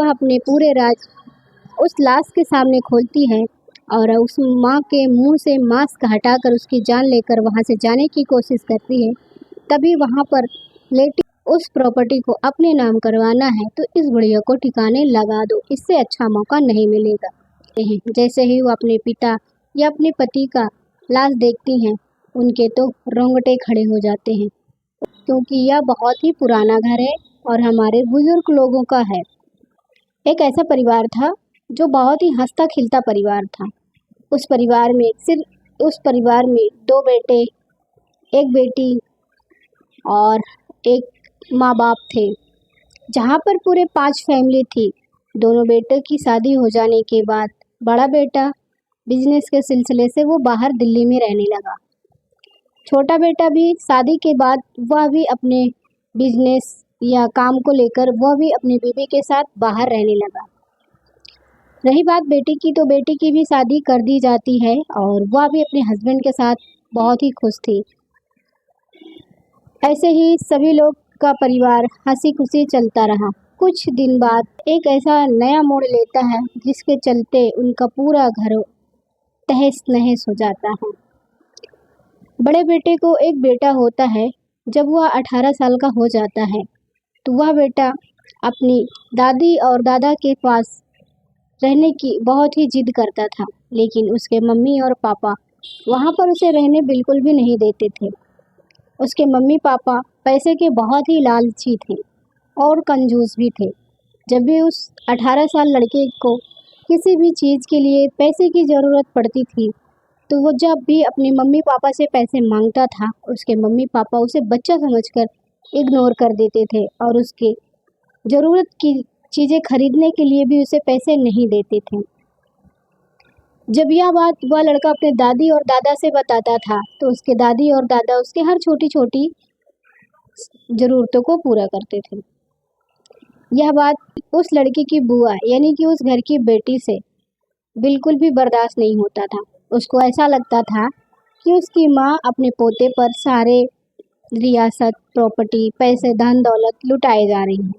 वह अपने पूरे राज उस लाश के सामने खोलती है और उस माँ के मुंह से मास्क हटाकर उसकी जान लेकर वहाँ से जाने की कोशिश करती है। तभी वहाँ पर लेटी उस प्रॉपर्टी को अपने नाम करवाना है तो इस बुढ़िया को ठिकाने लगा दो, इससे अच्छा मौका नहीं मिलेगा। जैसे ही वो अपने पिता या अपने पति का लाश देखती हैं, उनके तो रोंगटे खड़े हो जाते हैं, क्योंकि यह बहुत ही पुराना घर है और हमारे बुजुर्ग लोगों का है। एक ऐसा परिवार था जो बहुत ही हंसता खिलता परिवार था। उस परिवार में 2 बेटे, 1 बेटी और एक माँ बाप थे। जहाँ पर पूरे 5 फैमिली थी। दोनों बेटों की शादी हो जाने के बाद बड़ा बेटा बिजनेस के सिलसिले से वो बाहर दिल्ली में रहने लगा। छोटा बेटा भी शादी के बाद वह भी अपने बिजनेस या काम को लेकर वह भी अपनी बीवी के साथ बाहर रहने लगा। रही बात बेटी की, तो बेटी की भी शादी कर दी जाती है और वह भी अपने हस्बैंड के साथ बहुत ही खुश थी। ऐसे ही सभी लोग का परिवार हंसी खुशी चलता रहा। कुछ दिन बाद एक ऐसा नया मोड़ लेता है जिसके चलते उनका पूरा घर तहस नहस हो जाता है। बड़े बेटे को एक बेटा होता है। जब वह 18 साल का हो जाता है तो वह बेटा अपनी दादी और दादा के पास रहने की बहुत ही जिद करता था, लेकिन उसके मम्मी और पापा वहाँ पर उसे रहने बिल्कुल भी नहीं देते थे। उसके मम्मी पापा पैसे के बहुत ही लालची थे और कंजूस भी थे। जब भी उस 18 साल लड़के को किसी भी चीज़ के लिए पैसे की ज़रूरत पड़ती थी, तो वो जब भी अपने मम्मी पापा से पैसे मांगता था, उसके मम्मी पापा उसे बच्चा समझकर इग्नोर कर देते थे और उसके ज़रूरत की चीज़ें खरीदने के लिए भी उसे पैसे नहीं देते थे। जब यह बात वह लड़का अपने दादी और दादा से बताता था, तो उसके दादी और दादा उसके हर छोटी छोटी ज़रूरतों को पूरा करते थे। यह बात उस लड़की की बुआ यानी कि उस घर की बेटी से बिल्कुल भी बर्दाश्त नहीं होता था। उसको ऐसा लगता था कि उसकी माँ अपने पोते पर सारे रियासत, प्रॉपर्टी, पैसे, धन दौलत लुटाए जा रही हैं।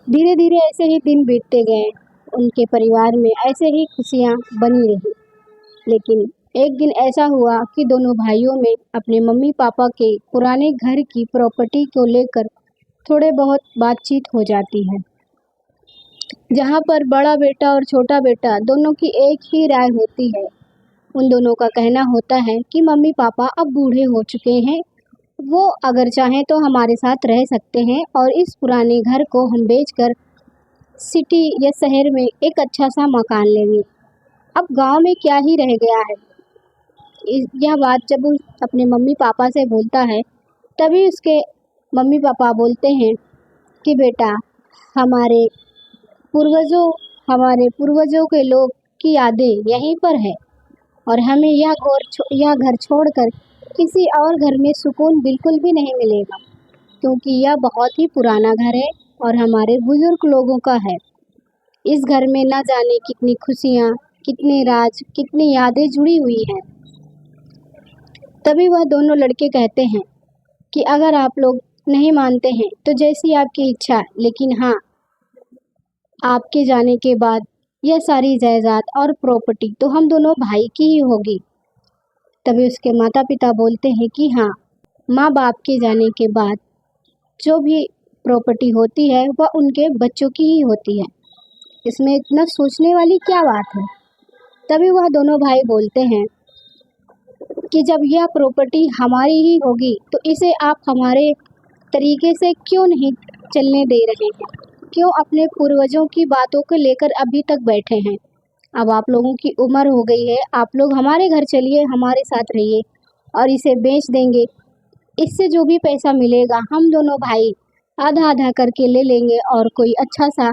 धीरे धीरे ऐसे ही दिन बीतते गए। उनके परिवार में ऐसे ही खुशियाँ बनी रही। लेकिन एक दिन ऐसा हुआ कि दोनों भाइयों में अपने मम्मी पापा के पुराने घर की प्रॉपर्टी को लेकर थोड़े बहुत बातचीत हो जाती है, जहाँ पर बड़ा बेटा और छोटा बेटा दोनों की एक ही राय होती है। उन दोनों का कहना होता है कि मम्मी पापा अब बूढ़े हो चुके हैं, वो अगर चाहें तो हमारे साथ रह सकते हैं और इस पुराने घर को हम बेचकर सिटी या शहर में एक अच्छा सा मकान लेंगे। अब गांव में क्या ही रह गया है। यह बात जब वो अपने मम्मी पापा से बोलता है, तभी उसके मम्मी पापा बोलते हैं कि बेटा, हमारे पूर्वजों के लोग की यादें यहीं पर है और हमें यह घर छोड़कर किसी और घर में सुकून बिल्कुल भी नहीं मिलेगा, क्योंकि यह बहुत ही पुराना घर है और हमारे बुजुर्ग लोगों का है। इस घर में ना जाने कितनी खुशियाँ, कितने राज, कितनी यादें जुड़ी हुई हैं। तभी वह दोनों लड़के कहते हैं कि अगर आप लोग नहीं मानते हैं तो जैसी आपकी इच्छा, लेकिन हाँ, आपके जाने के बाद यह सारी जायदाद और प्रॉपर्टी तो हम दोनों भाई की ही होगी। तभी उसके माता पिता बोलते हैं कि हाँ, माँ बाप के जाने के बाद जो भी प्रॉपर्टी होती है वह उनके बच्चों की ही होती है। इसमें इतना सोचने वाली क्या बात है। तभी वह दोनों भाई बोलते हैं कि जब यह प्रॉपर्टी हमारी ही होगी तो इसे आप हमारे तरीके से क्यों नहीं चलने दे रहे हैं, क्यों अपने पूर्वजों की बातों को लेकर अभी तक बैठे हैं। अब आप लोगों की उम्र हो गई है, आप लोग हमारे घर चलिए, हमारे साथ रहिए और इसे बेच देंगे। इससे जो भी पैसा मिलेगा हम दोनों भाई आधा आधा करके ले लेंगे और कोई अच्छा सा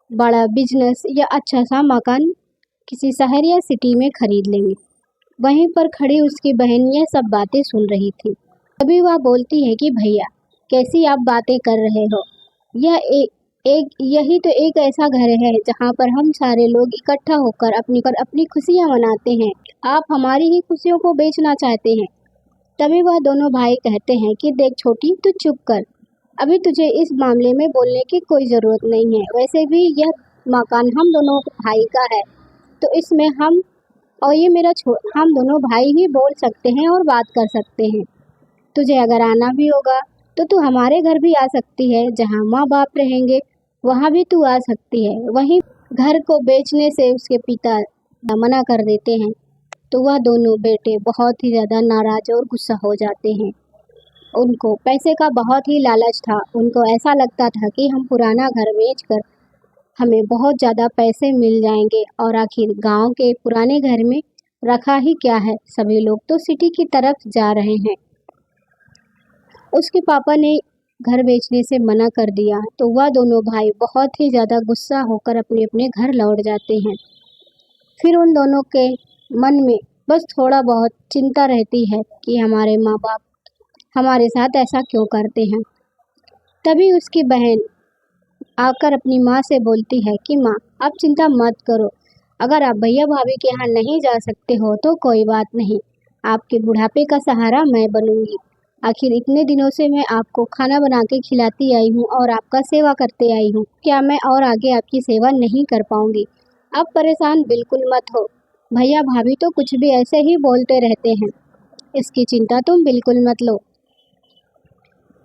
बड़ा बिजनेस या अच्छा सा मकान किसी शहर या सिटी में खरीद लेंगे। वहीं पर खड़ी उसकी बहन यह सब बातें सुन रही थी। तभी वह बोलती है कि भैया, कैसी आप बातें कर रहे हो। यही तो एक ऐसा घर है जहाँ पर हम सारे लोग इकट्ठा होकर अपनी खुशियाँ मनाते हैं। आप हमारी ही खुशियों को बेचना चाहते हैं। तभी वह दोनों भाई कहते हैं कि देख छोटी, तू चुप कर। अभी तुझे इस मामले में बोलने की कोई ज़रूरत नहीं है। वैसे भी यह मकान हम दोनों भाई का है, तो इसमें हम और ये हम दोनों भाई ही बोल सकते हैं और बात कर सकते हैं। तुझे अगर आना भी होगा तो तू हमारे घर भी आ सकती है, जहाँ माँ बाप रहेंगे वहाँ भी तू आ सकती है। वहीं घर को बेचने से उसके पिता मना कर देते हैं, तो वह दोनों बेटे बहुत ही ज़्यादा नाराज़ और गुस्सा हो जाते हैं। उनको पैसे का बहुत ही लालच था। उनको ऐसा लगता था कि हम पुराना घर बेचकर हमें बहुत ज़्यादा पैसे मिल जाएंगे, और आखिर गांव के पुराने घर में रखा ही क्या है, सभी लोग तो सिटी की तरफ जा रहे हैं। उसके पापा ने घर बेचने से मना कर दिया, तो वह दोनों भाई बहुत ही ज़्यादा गुस्सा होकर अपने अपने घर लौट जाते हैं। फिर उन दोनों के मन में बस थोड़ा बहुत चिंता रहती है कि हमारे माँ बाप हमारे साथ ऐसा क्यों करते हैं। तभी उसकी बहन आकर अपनी माँ से बोलती है कि माँ, आप चिंता मत करो। अगर आप भैया भाभी के यहाँ नहीं जा सकते हो तो कोई बात नहीं, आपके बुढ़ापे का सहारा मैं बनूंगी। आखिर इतने दिनों से मैं आपको खाना बना के खिलाती आई हूँ और आपका सेवा करते आई हूँ। क्या मैं और आगे आपकी सेवा नहीं कर पाऊंगी? आप परेशान बिल्कुल मत हो। भैया भाभी तो कुछ भी ऐसे ही बोलते रहते हैं, इसकी चिंता तुम बिल्कुल मत लो।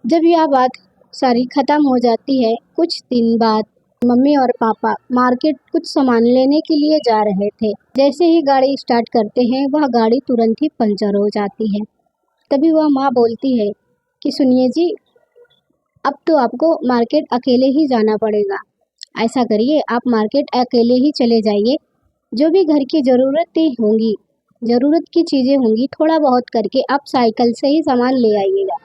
जब यह बात सारी ख़त्म हो जाती है, कुछ दिन बाद मम्मी और पापा मार्केट कुछ सामान लेने के लिए जा रहे थे। जैसे ही गाड़ी स्टार्ट करते हैं, वह गाड़ी तुरंत ही पंचर हो जाती है। तभी वह माँ बोलती है कि सुनिए जी, अब तो आपको मार्केट अकेले ही जाना पड़ेगा। ऐसा करिए, आप मार्केट अकेले ही चले जाइए। जो भी घर की ज़रूरत की चीज़ें होंगी, थोड़ा बहुत करके आप साइकिल से ही सामान ले आइएगा,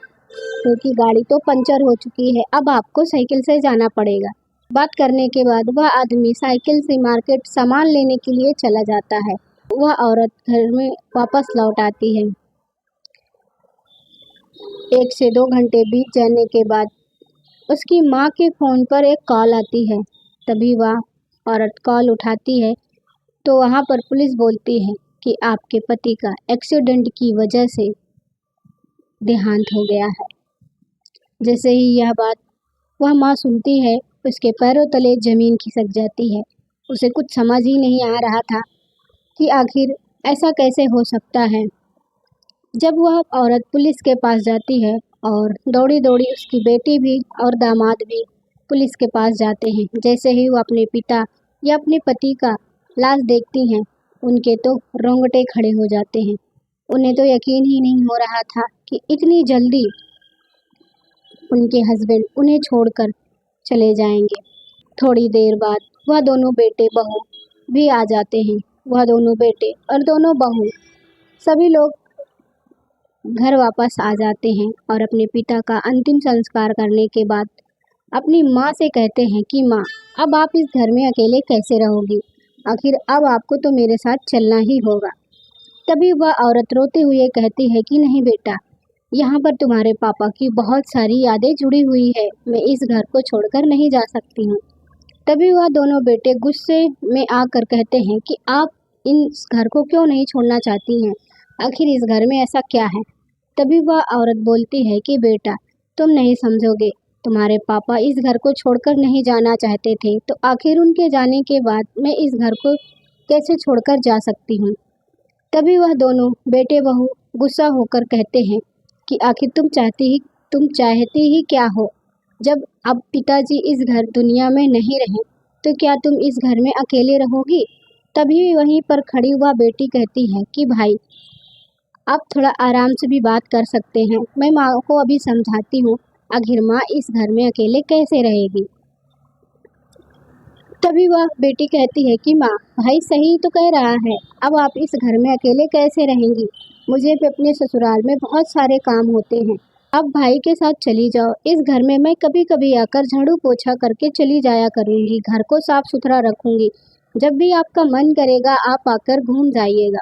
क्योंकि गाड़ी तो पंचर हो चुकी है। अब आपको साइकिल से जाना पड़ेगा। बात करने के बाद वह आदमी साइकिल से मार्केट सामान लेने के लिए चला जाता है। वह औरत घर में वापस लौट आती है। 1 से 2 घंटे बीत जाने के बाद उसकी माँ के फ़ोन पर एक कॉल आती है। तभी वह औरत कॉल उठाती है, तो वहाँ पर पुलिस बोलती है कि आपके पति का एक्सीडेंट की वजह से देहांत हो गया है। जैसे ही यह बात वह माँ सुनती है, उसके पैरों तले ज़मीन खिसक जाती है। उसे कुछ समझ ही नहीं आ रहा था कि आखिर ऐसा कैसे हो सकता है। जब वह औरत पुलिस के पास जाती है, और दौड़ी दौड़ी उसकी बेटी भी और दामाद भी पुलिस के पास जाते हैं। जैसे ही वो अपने पिता या अपने पति का लाश देखती हैं, उनके तो रोंगटे खड़े हो जाते हैं। उन्हें तो यकीन ही नहीं हो रहा था कि इतनी जल्दी उनके हस्बैंड उन्हें छोड़कर चले जाएंगे। थोड़ी देर बाद वह दोनों बेटे बहू भी आ जाते हैं। वह दोनों बेटे और दोनों बहू सभी लोग घर वापस आ जाते हैं, और अपने पिता का अंतिम संस्कार करने के बाद अपनी माँ से कहते हैं कि माँ, अब आप इस घर में अकेले कैसे रहोगी? आखिर अब आपको तो मेरे साथ चलना ही होगा। तभी वह औरत रोते हुए कहती है कि नहीं बेटा, यहाँ पर तुम्हारे पापा की बहुत सारी यादें जुड़ी हुई है, मैं इस घर को छोड़कर नहीं जा सकती हूँ। तभी वह दोनों बेटे गुस्से में आकर कहते हैं कि आप इस घर को क्यों नहीं छोड़ना चाहती हैं? आखिर इस घर में ऐसा क्या है? तभी वह औरत बोलती है कि बेटा, तुम नहीं समझोगे, तुम्हारे पापा इस घर को छोड़कर नहीं जाना चाहते थे, तो आखिर उनके जाने के बाद मैं इस घर को कैसे छोड़कर जा सकती हूँ? तभी वह दोनों बेटे बहू गुस्सा होकर कहते हैं कि आखिर तुम चाहती ही क्या हो? जब अब पिताजी इस घर दुनिया में नहीं रहे, तो क्या तुम इस घर में अकेले रहोगी? तभी वहीं पर खड़ी हुआ बेटी कहती है कि भाई, आप थोड़ा आराम से भी बात कर सकते हैं, मैं माँ को अभी समझाती हूँ। आखिर माँ इस घर में अकेले कैसे रहेगी? तभी वह बेटी कहती है कि माँ, भाई सही तो कह रहा है, अब आप इस घर में अकेले कैसे रहेंगी? मुझे भी अपने ससुराल में बहुत सारे काम होते हैं, आप भाई के साथ चली जाओ। इस घर में मैं कभी कभी आकर झाड़ू पोछा करके चली जाया करूँगी, घर को साफ सुथरा रखूँगी। जब भी आपका मन करेगा आप आकर घूम जाइएगा।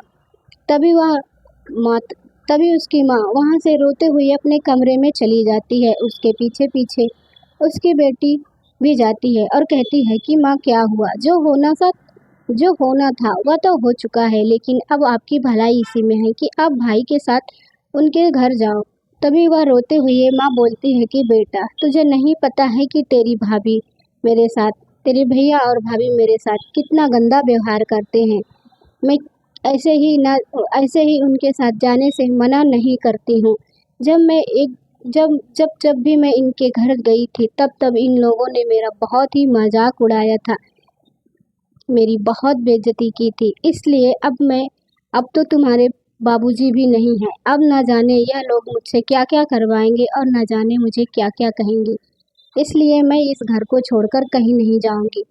तभी वह माँ तभी उसकी माँ वहाँ से रोते हुए अपने कमरे में चली जाती है। उसके पीछे पीछे उसकी बेटी भी जाती है और कहती है कि माँ क्या हुआ? जो होना था वह तो हो चुका है, लेकिन अब आपकी भलाई इसी में है कि आप भाई के साथ उनके घर जाओ। तभी वह रोते हुए माँ बोलती है कि बेटा, तुझे नहीं पता है कि तेरी भाभी मेरे साथ, तेरे भैया और भाभी मेरे साथ कितना गंदा व्यवहार करते हैं। मैं ऐसे ही उनके साथ जाने से मना नहीं करती हूँ। जब मैं एक जब जब जब भी मैं इनके घर गई थी, तब तब इन लोगों ने मेरा बहुत ही मजाक उड़ाया था, मेरी बहुत बेइज्जती की थी। इसलिए अब तो तुम्हारे बाबूजी भी नहीं हैं। अब ना जाने यह लोग मुझसे क्या क्या करवाएंगे और ना जाने मुझे क्या क्या कहेंगे। इसलिए मैं इस घर को छोड़कर कहीं नहीं जाऊंगी।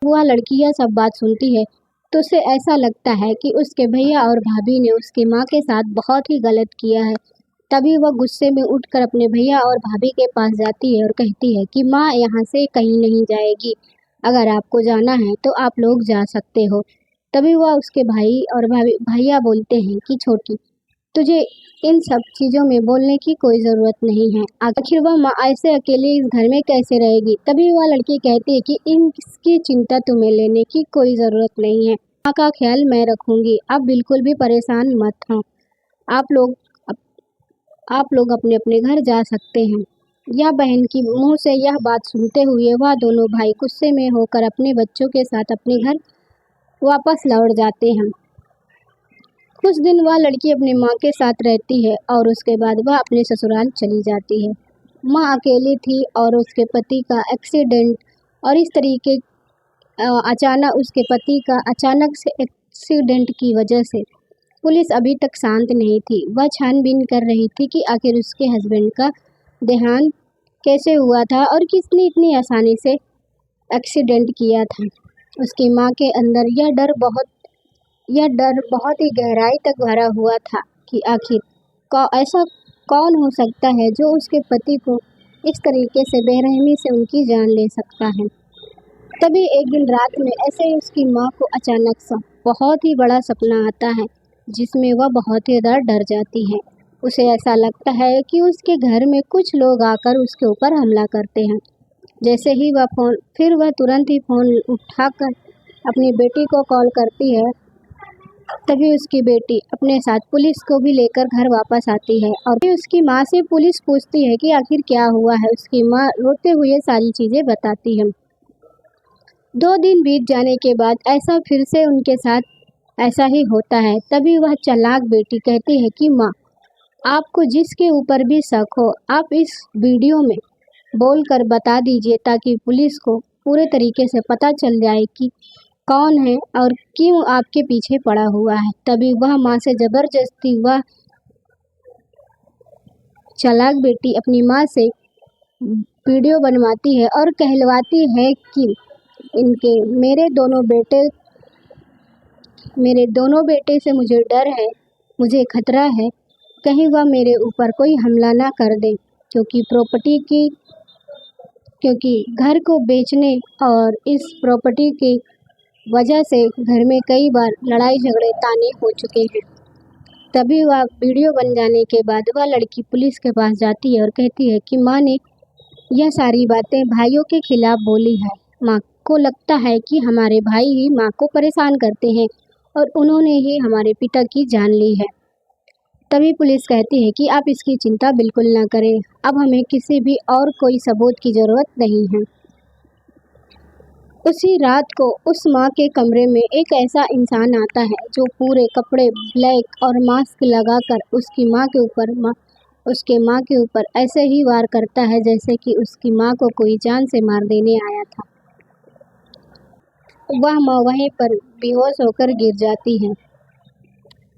वह लड़की यह सब बात सुनती है तो उसे ऐसा लगता है कि उसके भैया और भाभी ने उसकी माँ के साथ बहुत ही गलत किया है। तभी वह गुस्से में उठकर अपने भैया और भाभी के पास जाती है और कहती है कि माँ यहाँ से कहीं नहीं जाएगी, अगर आपको जाना है तो आप लोग जा सकते हो। तभी वह उसके भाई और भैया बोलते हैं कि छोटी, तुझे इन सब चीज़ों में बोलने की कोई ज़रूरत नहीं है। आखिर वह माँ ऐसे अकेले इस घर में कैसे रहेगी। तभी वह लड़की कहती है कि इसकी चिंता तुम्हें लेने की कोई ज़रूरत नहीं है, माँ का ख्याल मैं रखूंगी, आप बिल्कुल भी परेशान मत हो। आप लोग आप लोग अपने अपने घर जा सकते हैं। यह बहन की मुंह से यह बात सुनते हुए वह दोनों भाई गुस्से में होकर अपने बच्चों के साथ अपने घर वापस लौट जाते हैं। कुछ दिन वह लड़की अपनी माँ के साथ रहती है और उसके बाद वह अपने ससुराल चली जाती है। माँ अकेली थी और उसके पति का एक्सीडेंट और इस तरीके अचानक उसके पति का अचानक से एक्सीडेंट की वजह से पुलिस अभी तक शांत नहीं थी। वह छानबीन कर रही थी कि आखिर उसके हस्बैंड का देहांत कैसे हुआ था और किसने इतनी आसानी से एक्सीडेंट किया था। उसकी माँ के अंदर यह डर बहुत ही गहराई तक भरा हुआ था कि आखिर ऐसा कौन हो सकता है जो उसके पति को इस तरीके से बेरहमी से उनकी जान ले सकता है। तभी एक दिन रात में ऐसे ही उसकी माँ को अचानक सा बहुत ही बड़ा सपना आता है, जिसमें वह बहुत ही ज़्यादा डर जाती है। उसे ऐसा लगता है कि उसके घर में कुछ लोग आकर उसके ऊपर हमला करते हैं। जैसे ही वह तुरंत ही फ़ोन उठाकर अपनी बेटी को कॉल करती है। तभी उसकी बेटी अपने साथ पुलिस को भी लेकर घर वापस आती है और फिर उसकी माँ से पुलिस पूछती है कि आखिर क्या हुआ है। उसकी माँ रोते हुए सारी चीज़ें बताती है। 2 दिन बीत जाने के बाद ऐसा फिर से उनके साथ ऐसा ही होता है। तभी वह चालाक बेटी कहती है कि माँ, आपको जिसके ऊपर भी शक हो, आप इस वीडियो में बोलकर बता दीजिए ताकि पुलिस को पूरे तरीके से पता चल जाए कि कौन है और क्यों आपके पीछे पड़ा हुआ है। तभी वह माँ से ज़बरदस्ती वह चालाक बेटी अपनी माँ से वीडियो बनवाती है और कहलवाती है कि मेरे दोनों बेटे से मुझे डर है, मुझे खतरा है, कहीं वह मेरे ऊपर कोई हमला ना कर दे, क्योंकि घर को बेचने और इस प्रॉपर्टी की वजह से घर में कई बार लड़ाई झगड़े ताने हो चुके हैं। तभी वह वीडियो बन जाने के बाद वह लड़की पुलिस के पास जाती है और कहती है कि माँ ने यह सारी बातें भाइयों के खिलाफ बोली है। माँ को लगता है कि हमारे भाई ही माँ को परेशान करते हैं और उन्होंने ही हमारे पिता की जान ली है। तभी पुलिस कहती है कि आप इसकी चिंता बिल्कुल ना करें, अब हमें किसी भी और कोई सबूत की ज़रूरत नहीं है। उसी रात को उस माँ के कमरे में एक ऐसा इंसान आता है जो पूरे कपड़े ब्लैक और मास्क लगाकर उसके माँ के ऊपर ऐसे ही वार करता है जैसे कि उसकी माँ को कोई जान से मार देने आया था। वह माँ वहीं पर बेहोश होकर गिर जाती है।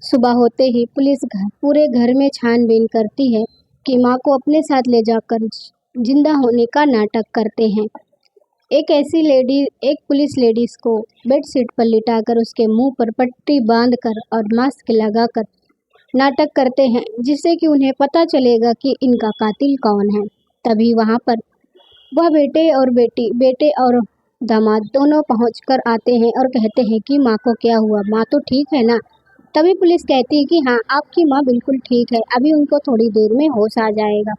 सुबह होते ही पुलिस पूरे घर में छानबीन करती है कि माँ को अपने साथ ले जाकर जिंदा होने का नाटक करते हैं। एक पुलिस लेडीज को बेडशीट पर लिटाकर उसके मुंह पर पट्टी बांधकर और मास्क लगाकर नाटक करते हैं, जिससे कि उन्हें पता चलेगा कि इनका कातिल कौन है। तभी वहां पर वह बेटे और दामाद दोनों पहुंचकर आते हैं और कहते हैं कि माँ को क्या हुआ, माँ तो ठीक है ना। तभी पुलिस कहती है कि हाँ, आपकी माँ बिल्कुल ठीक है, अभी उनको थोड़ी देर में होश आ जाएगा।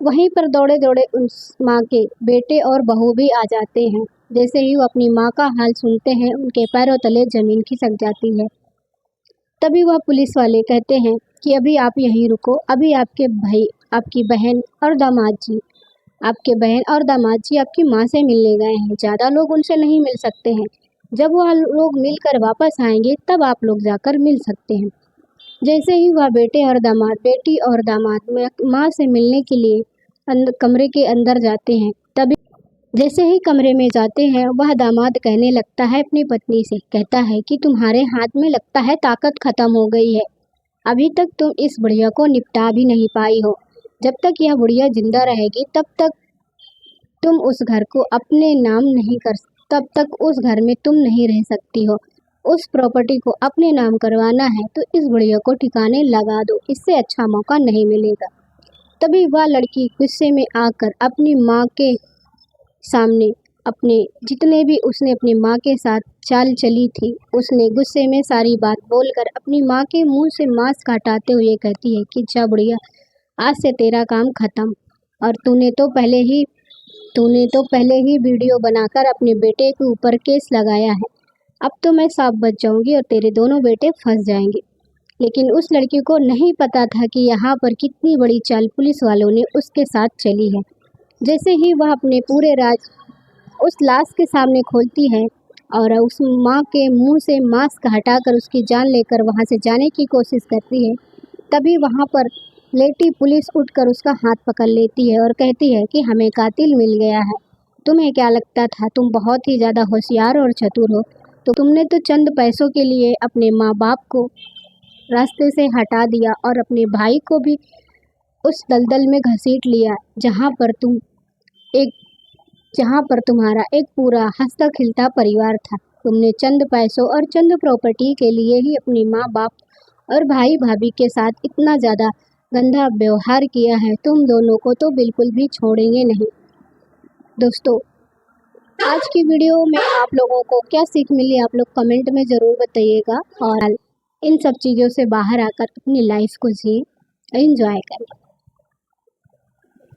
वहीं पर दौड़े दौड़े उस माँ के बेटे और बहू भी आ जाते हैं। जैसे ही वो अपनी माँ का हाल सुनते हैं, उनके पैरों तले जमीन खिसक जाती है। तभी वह पुलिस वाले कहते हैं कि अभी आप यहीं रुको, अभी आपके भाई, आपकी बहन और दामाद जी आपकी माँ से मिलने गए हैं। ज़्यादा लोग उनसे नहीं मिल सकते हैं। जब वह लोग मिलकर वापस आएंगे तब आप लोग जाकर मिल सकते हैं। जैसे ही वह बेटी और दामाद माँ से मिलने के लिए कमरे के अंदर जाते हैं, तभी जैसे ही कमरे में जाते हैं वह दामाद कहने लगता है अपनी पत्नी से, कहता है कि तुम्हारे हाथ में लगता है ताकत खत्म हो गई है। अभी तक तुम इस बुढ़िया को निपटा भी नहीं पाई हो। जब तक यह बुढ़िया जिंदा रहेगी तब तक उस घर में तुम नहीं रह सकती हो। उस प्रॉपर्टी को अपने नाम करवाना है तो इस बुढ़िया को ठिकाने लगा दो, इससे अच्छा मौका नहीं मिलेगा। तभी वह लड़की गुस्से में आकर अपनी माँ के सामने जितने भी उसने अपनी माँ के साथ चाल चली थी, उसने गुस्से में सारी बात बोलकर अपनी माँ के मुंह से मांस हटाते हुए कहती है कि जा बुढ़िया, आज से तेरा काम खत्म। और तूने तो पहले ही वीडियो बनाकर अपने बेटे के ऊपर केस लगाया है। अब तो मैं साफ बच जाऊंगी और तेरे दोनों बेटे फंस जाएंगे। लेकिन उस लड़की को नहीं पता था कि यहाँ पर कितनी बड़ी चाल पुलिस वालों ने उसके साथ चली है। जैसे ही वह अपने पूरे राज उस लाश के सामने खोलती है और उस माँ के मुंह से मास्क हटाकर उसकी जान लेकर वहाँ से जाने की कोशिश करती है, तभी वहाँ पर लेटी पुलिस उठकर उसका हाथ पकड़ लेती है और कहती है कि हमें कातिल मिल गया है। तुम्हें क्या लगता था तुम बहुत ही ज़्यादा होशियार और चतुर हो, तो तुमने तो चंद पैसों के लिए अपने माँ बाप को रास्ते से हटा दिया और अपने भाई को भी उस दलदल में घसीट लिया जहाँ पर तुम्हारा एक पूरा हंसता खिलता परिवार था। तुमने चंद पैसों और चंद प्रॉपर्टी के लिए ही अपनी माँ बाप और भाई भाभी के साथ इतना ज़्यादा गंदा व्यवहार किया है। तुम दोनों को तो बिल्कुल भी छोड़ेंगे नहीं। दोस्तों, आज की वीडियो में आप लोगों को क्या सीख मिली, आप लोग कमेंट में ज़रूर बताइएगा और इन सब चीज़ों से बाहर आकर अपनी लाइफ को जिए, एंजॉय करें।